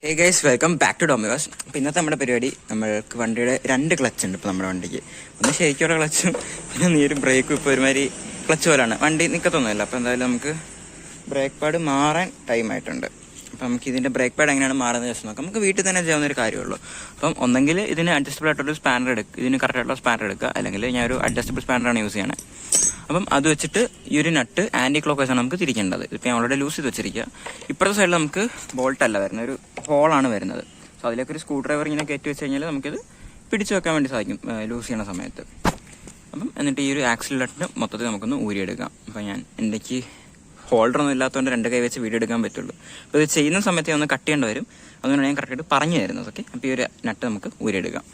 Hey guys, welcome back to Dominos. അപ്പോൾ ഇന്നത്തെ നമ്മുടെ പരിപാടി, നമ്മൾക്ക് വണ്ടിയുടെ 2 ക്ലച്ച് ഉണ്ട് ഇപ്പോൾ നമ്മുടെ വണ്ടിക്ക്. ഒന്ന് ശരിക്കുള്ള ക്ലച്ചും പിന്നെ നീ ഒരു ബ്രേക്കും. ഇപ്പോൾ ഒരുമാതിരി ക്ലച്ച് പോലാണ്, വണ്ടി നിൽക്കത്തൊന്നുമില്ല. അപ്പോൾ എന്തായാലും നമുക്ക് ബ്രേക്ക് പാഡ് മാറാൻ ടൈം ആയിട്ടുണ്ട്. അപ്പോൾ നമുക്ക് ഇതിൻ്റെ ബ്രേക്ക് പാഡ് എങ്ങനെയാണ് മാറുന്നത് ജസ്റ്റ് നോക്കാം. നമുക്ക് വീട്ടിൽ തന്നെ ചെയ്യാവുന്ന ഒരു കാര്യമുള്ളൂ. അപ്പം ഒന്നെങ്കിൽ ഇതിന് അഡ്ജസ്റ്റബിൾ ആയിട്ടൊരു സ്പാനർ എടുക്കുക, ഇതിന് കറക്റ്റായിട്ടുള്ള സ്പാനർ എടുക്കുക, അല്ലെങ്കിൽ ഞാനൊരു അഡ്ജസ്റ്റബിൾ സ്പാനറാണ് യൂസ് ചെയ്യണത്. അപ്പം അത് വെച്ചിട്ട് ഈ ഒരു നട്ട് ആൻറ്റി ക്ലോക്ക് വൈസാണ് നമുക്ക് തിരിക്കേണ്ടത്. ഇപ്പം ഞാൻ ഓൾറെഡി ലൂസ് ചെയ്ത് വെച്ചിരിക്കുക. ഇപ്പുറത്തെ സൈഡിൽ നമുക്ക് ബോൾട്ട് അല്ല വരുന്നത്, ഒരു ഹോളാണ് വരുന്നത്. സോ അതിലേക്ക് ഒരു സ്ക്രൂ ഡ്രൈവർ ഇങ്ങനെ കയറ്റി വെച്ച് കഴിഞ്ഞാൽ നമുക്കിത് പിടിച്ചു വെക്കാൻ വേണ്ടി സാധിക്കും ലൂസ് ചെയ്യുന്ന സമയത്ത്. അപ്പം എന്നിട്ട് ഈ ഒരു ആക്സിൽ നട്ട് മൊത്തത്തിൽ നമുക്കൊന്ന് ഊരിയെടുക്കാം. അപ്പം ഞാൻ എനിക്ക് ഹോൾഡറൊന്നും ഇല്ലാത്തതുകൊണ്ട് 2 കൈ വെച്ച് വീഡിയോ എടുക്കാൻ പറ്റുള്ളൂ. അപ്പോൾ ഇത് ചെയ്യുന്ന സമയത്ത് ഒന്ന് കട്ട് ചെയ്യേണ്ടി വരും. അതുകൊണ്ടാണ് ഞാൻ കറക്റ്റായിട്ട് പറഞ്ഞു തരുന്നത്. ഓക്കെ, അപ്പോൾ ഈ ഒരു നട്ട് നമുക്ക് ഊരിയെടുക്കാം.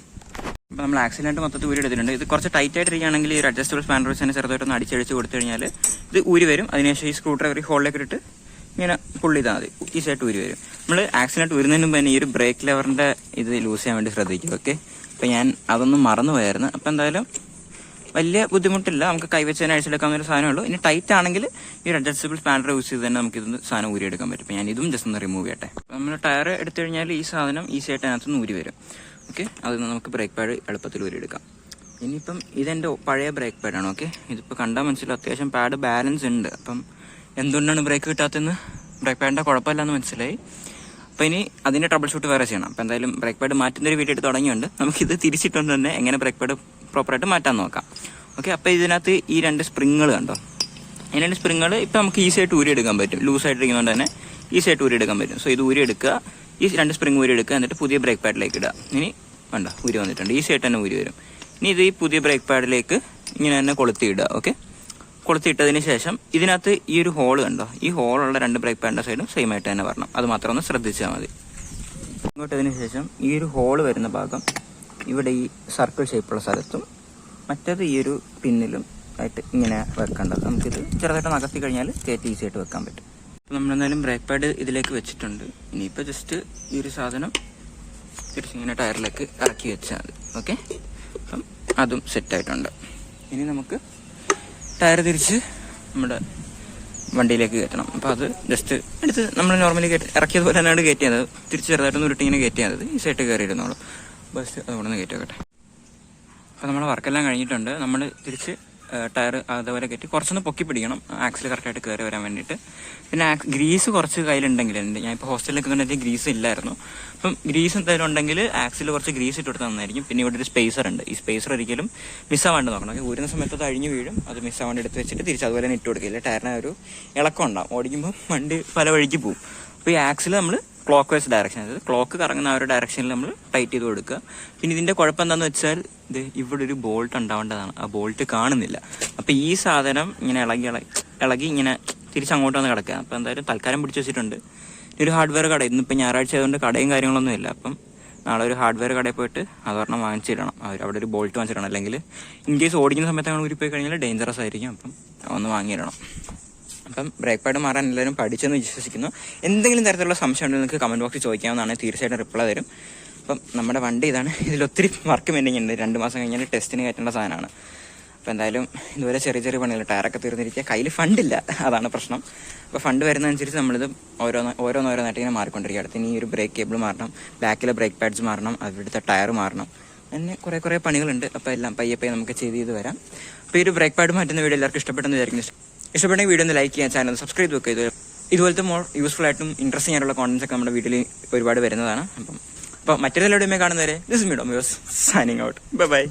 അപ്പോൾ നമ്മൾ ആക്സിഡൻറ്റ് മൊത്തത്തിൽ ഊരി എടുത്തിട്ടുണ്ട്. ഇത് കുറച്ച് ടൈറ്റ് ആയിട്ടിരിക്കുകയാണെങ്കിൽ ഈ ഒരു അഡ്ജസ്റ്റബിൾ സ്പാനർ വെച്ച് തന്നെ ചെറുതായിട്ടൊന്ന് അടിച്ചടിച്ച് കൊടുത്തു കഴിഞ്ഞാൽ ഇത് ഊരി വരും. അതിനുശേഷം ഈ സ്ക്രൂ ഡ്രൈവർ ഈ ഹോളിലേക്ക് ഇട്ടിട്ട് ഇങ്ങനെ പുള്ളി ചെയ്താൽ മതി, ഈസിയായിട്ട് ഊരി വരും. നമ്മൾ ആക്സിഡൻറ്റ് ഊരുന്നതിന് മുമ്പ് തന്നെ ഈ ഒരു ബ്രേക്ക് ലെവറിൻ്റെ ഇത് ലൂസ് ചെയ്യാൻ വേണ്ടി ശ്രദ്ധിക്കും. ഓക്കെ, അപ്പോൾ ഞാൻ അതൊന്നും മറന്നു പോയായിരുന്നു. അപ്പോൾ എന്തായാലും വലിയ ബുദ്ധിമുട്ടില്ല, നമുക്ക് കൈവച്ച് തന്നെ അഴിച്ചെടുക്കാവുന്ന ഒരു സാധനമേ ഉള്ളൂ. ഇനി ടൈറ്റ് ആണെങ്കിൽ ഈ ഒരു അഡ്ജസ്റ്റബിൾ സ്പാനർ യൂസ് ചെയ്ത് തന്നെ നമുക്ക് ഇത് സാധനം ഊരിയെടുക്കാൻ പറ്റും. അപ്പോൾ ഞാൻ ഇതും ജസ്റ്റ് ഒന്ന് റിമൂവ് ചെയ്യട്ടെ. അപ്പോൾ നമ്മൾ ടയർ എടുത്തു കഴിഞ്ഞാൽ ഈ സാധനം ഈസി ആയിട്ട് അതിനകത്തുനിന്ന് ഊരി വരും. ഓക്കെ, അതിൽ നിന്ന് നമുക്ക് ബ്രേക്ക് പാഡ് എളുപ്പത്തിൽ ഊരിയെടുക്കാം. ഇനിയിപ്പം ഇതെൻ്റെ പഴയ ബ്രേക്ക് പാഡാണ്. ഓക്കെ, ഇതിപ്പോൾ കണ്ടാൽ മനസ്സിലാവും അത്യാവശ്യം പാഡ് ബാലൻസ് ഉണ്ട്. അപ്പം എന്തുകൊണ്ടാണ് ബ്രേക്ക് കിട്ടാത്തതെന്ന് ബ്രേക്ക് പാഡിൻ്റെ കുഴപ്പമില്ലെന്ന് മനസ്സിലായി. അപ്പോൾ ഇനി അതിൻ്റെ ട്രബിൾ ഷൂട്ട് വേറെ ചെയ്യണം. അപ്പോൾ എന്തായാലും ബ്രേക്ക് പാഡ് മാറ്റുന്നൊരു വീഡിയോ എടുത്ത് തുടങ്ങിയുണ്ട്. നമുക്കിത് തിരിച്ചിട്ടുകൊണ്ട് തന്നെ എങ്ങനെ ബ്രേക്ക് പാഡ് പ്രോപ്പറായിട്ട് മാറ്റാൻ നോക്കാം. ഓക്കെ, അപ്പോൾ ഇതിനകത്ത് ഈ 2 സ്പ്രിങ്ങുകൾ കണ്ടോ, ഈ 2 സ്പ്രിങ്ങുകൾ ഇപ്പോൾ നമുക്ക് ഈസി ആയിട്ട് ഊരിയെടുക്കാൻ പറ്റും. ലൂസായിട്ടിരിക്കുന്നതുകൊണ്ട് തന്നെ ഈസി ആയിട്ട് ഊരിയെടുക്കാൻ പറ്റും. സോ ഇത് ഊരിയെടുക്കുക, ഈ 2 സ്പ്രിങ് ഊരി എടുക്കുക, എന്നിട്ട് പുതിയ ബ്രേക്ക് പാഡിലേക്ക് ഇടുക. ഇനി വേണ്ട, ഊരി വന്നിട്ടുണ്ട്, ഈസി ആയിട്ട് തന്നെ ഊരി വരും. ഇനി ഇത് ഈ പുതിയ ബ്രേക്ക് പാഡിലേക്ക് ഇങ്ങനെ തന്നെ കൊളുത്തിയിടുക. ഓക്കെ, കൊളുത്തിയിട്ടതിന് ശേഷം ഇതിനകത്ത് ഈ ഒരു ഹോൾ കണ്ടോ, ഈ ഹോളുള്ള 2 ബ്രേക്ക് പാഡിൻ്റെ സൈഡും സെയിം ആയിട്ട് തന്നെ വരണം. അത് മാത്രം ഒന്ന് ശ്രദ്ധിച്ചാൽ മതി. ഇങ്ങോട്ടതിന് ശേഷം ഈ ഒരു ഹോൾ വരുന്ന ഭാഗം ഇവിടെ ഈ സർക്കിൾ ഷേപ്പുള്ള സ്ഥലത്തും മറ്റേത് ഈ ഒരു പിന്നിലും ആയിട്ട് ഇങ്ങനെ വെക്കേണ്ടത്. നമുക്കിത് ചെറുതായിട്ട് നകർത്തി കഴിഞ്ഞാൽ കയറ്റി ഈസി ആയിട്ട് വെക്കാൻ പറ്റും. അപ്പോൾ നമ്മളെന്തായാലും ബ്രേക്ക് പാഡ് ഇതിലേക്ക് വെച്ചിട്ടുണ്ട്. ഇനിയിപ്പോൾ ജസ്റ്റ് ഈ ഒരു സാധനം തിരിച്ചിങ്ങനെ ടയറിലേക്ക് ഇറക്കി വെച്ചാൽ മതി. ഓക്കെ, അപ്പം അതും സെറ്റായിട്ടുണ്ട്. ഇനി നമുക്ക് ടയർ തിരിച്ച് നമ്മുടെ വണ്ടിയിലേക്ക് കയറ്റണം. അപ്പോൾ അത് ജസ്റ്റ് എടുത്ത് നമ്മൾ നോർമലി ഇറക്കിയതുപോലെ തന്നെയാണ് കയറ്റിയത്. തിരിച്ച് ചെറുതായിട്ടൊന്ന് ഉരുട്ടിങ്ങനെ കയറ്റിയാൽ മതി, ഈസിയായിട്ട് കയറിയിരുന്നോളൂ. ബസ് അതുകൊണ്ട് ഒന്ന് കയറ്റി വെക്കട്ടെ. അപ്പോൾ നമ്മുടെ വർക്കെല്ലാം കഴിഞ്ഞിട്ടുണ്ട്. നമ്മൾ തിരിച്ച് ടയർ അതുപോലെ കയറ്റി കുറച്ചൊന്ന് പൊക്കി പിടിക്കണം, ആക്സിൽ കറക്റ്റായിട്ട് കയറി വരാൻ വേണ്ടിയിട്ട്. പിന്നെ ഗ്രീസ് കുറച്ച് കയ്യിലുണ്ടെങ്കിലുണ്ട്. ഞാൻ ഇപ്പോൾ ഹോസ്റ്റലിൽ നിൽക്കുന്നുണ്ടെങ്കിൽ ഗ്രീസ് ഇല്ലായിരുന്നു. അപ്പം ഗ്രീസ് എന്തായാലും ഉണ്ടെങ്കിൽ ആക്സിൽ കുറച്ച് ഗ്രീസ് ഇട്ട് കൊടുത്താൽ നന്നായിരിക്കും. പിന്നെ ഇവിടെ ഒരു സ്പേസർ ഉണ്ട്, ഈ സ്പേസർ ഒരിക്കലും മിസ്സാവാണ്ട് നോക്കണം. ഊരുന്ന സമയത്ത് അത് അഴിഞ്ഞ് വീഴും, അത് മിസ്സാവാണ്ട് എടുത്ത് വെച്ചിട്ട് തിരിച്ച് അതുപോലെ തന്നെ ഇട്ട് കൊടുക്കില്ല. ടയറിന് ഒരു ഇളക്കം ഉണ്ടാവും, ഓടിക്കുമ്പോൾ വണ്ടി പല വഴിക്ക് പോകും. അപ്പോൾ ഈ ആക്സിൽ നമ്മൾ ക്ലോക്ക് വൈസ് ഡയറക്ഷൻ, അതായത് ക്ലോക്ക് കറങ്ങുന്ന ആ ഒരു ഡയറക്ഷനിൽ നമ്മൾ ടൈറ്റ് ചെയ്ത് കൊടുക്കുക. പിന്നെ ഇതിൻ്റെ കുഴപ്പം എന്താണെന്ന് വെച്ചാൽ ഇത് ഇവിടെ ഒരു ബോൾട്ട് ഉണ്ടാവേണ്ടതാണ്, ആ ബോൾട്ട് കാണുന്നില്ല. അപ്പോൾ ഈ സാധനം ഇങ്ങനെ ഇളകി ഇങ്ങനെ തിരിച്ചങ്ങോട്ട് വന്ന് കിടക്കുക. അപ്പോൾ എന്തായാലും തൽക്കാലം പിടിച്ച് വെച്ചിട്ടുണ്ട്. ഒരു ഹാർഡ്വെയർ കട, ഇന്നിപ്പോൾ ഞായറാഴ്ച ആയതുകൊണ്ട് കടയും കാര്യങ്ങളൊന്നും ഇല്ല. അപ്പം നാളെ ഒരു ഹാർഡ്വെയർ കടയിൽ പോയിട്ട് അതൊരെണ്ണം വാങ്ങിച്ചിടണം. അവിടെ ഒരു ബോൾട്ട് വാങ്ങിച്ചിടണം, അല്ലെങ്കിൽ ഇൻ കേസ് ഓടിക്കുന്ന സമയത്ത് അങ്ങനെ ഊരി പോയി കഴിഞ്ഞാൽ ഡേഞ്ചറസ് ആയിരിക്കും. അപ്പം ഒന്ന് വാങ്ങിയിടണം. അപ്പം ബ്രേക്ക് പാഡ് മാറാൻ എല്ലാവരും പഠിച്ചെന്ന് വിശ്വസിക്കുന്നു. എന്തെങ്കിലും തരത്തിലുള്ള സംശയം ഉണ്ടെങ്കിൽ നിങ്ങൾക്ക് കമൻറ്റ് ബോക്സിൽ ചോദിക്കാവുന്നതാണ്, തീർച്ചയായിട്ടും റിപ്ലൈ തരും. അപ്പം നമ്മുടെ വണ്ടി ഇതാണ്. ഇതിലൊത്തിരി വർക്ക് പെൻഡിങ് ഉണ്ട്. 2 മാസം കഴിഞ്ഞാൽ ടെസ്റ്റിന് കയറ്റേണ്ട സാധനമാണ്. അപ്പോൾ എന്തായാലും ഇതുവരെ ചെറിയ ചെറിയ പണികൾ, ടയറൊക്കെ തീർന്നിരിക്കുക, കയ്യിൽ ഫണ്ടില്ല, അതാണ് പ്രശ്നം. അപ്പോൾ ഫണ്ട് വരുന്നതനുസരിച്ച് നമ്മളിത് ഓരോന്നായിട്ട് ഇങ്ങനെ മാറിക്കൊണ്ടിരിക്കുക. അടുത്ത് ഇനി ഒരു ബ്രേക്ക് കേബിൾ മാറണം, ബാക്കിലെ ബ്രേക്ക് പാഡ്സ് മാറണം, അവിടുത്തെ ടയർ മാറണം, അങ്ങനെ കുറേ പണികളുണ്ട്. അപ്പോൾ എല്ലാം പയ്യെ നമുക്ക് ചെയ്ത് വരാം. അപ്പോൾ ഈ ഒരു ബ്രേക്ക് പാഡ് മാറ്റുന്ന വീഡിയോ എല്ലാവർക്കും ഇഷ്ടപ്പെട്ടെന്ന് വിചാരിക്കുന്നു. ഇഷ്ടപ്പെട്ടെങ്കിൽ വീഡിയോ ഒന്ന് ലൈക്ക് ചെയ്യാൻ, ചാനൽ സബ്സ്ക്രൈബ് വെക്കുക. ഇതുപോലത്തെ മോർ യൂസ്ഫുൾ ആയിട്ടും ഇൻട്രസ്റ്റിംഗ് ആയിട്ടുള്ള കോണ്ടന്റ്സ് ഒക്കെ നമ്മുടെ വീട്ടിൽ ഒരുപാട് വരുന്നതാണ്. അപ്പോൾ മറ്റൊരു വീഡിയോ കാണുന്നവരെ this me Dominos signing out. By.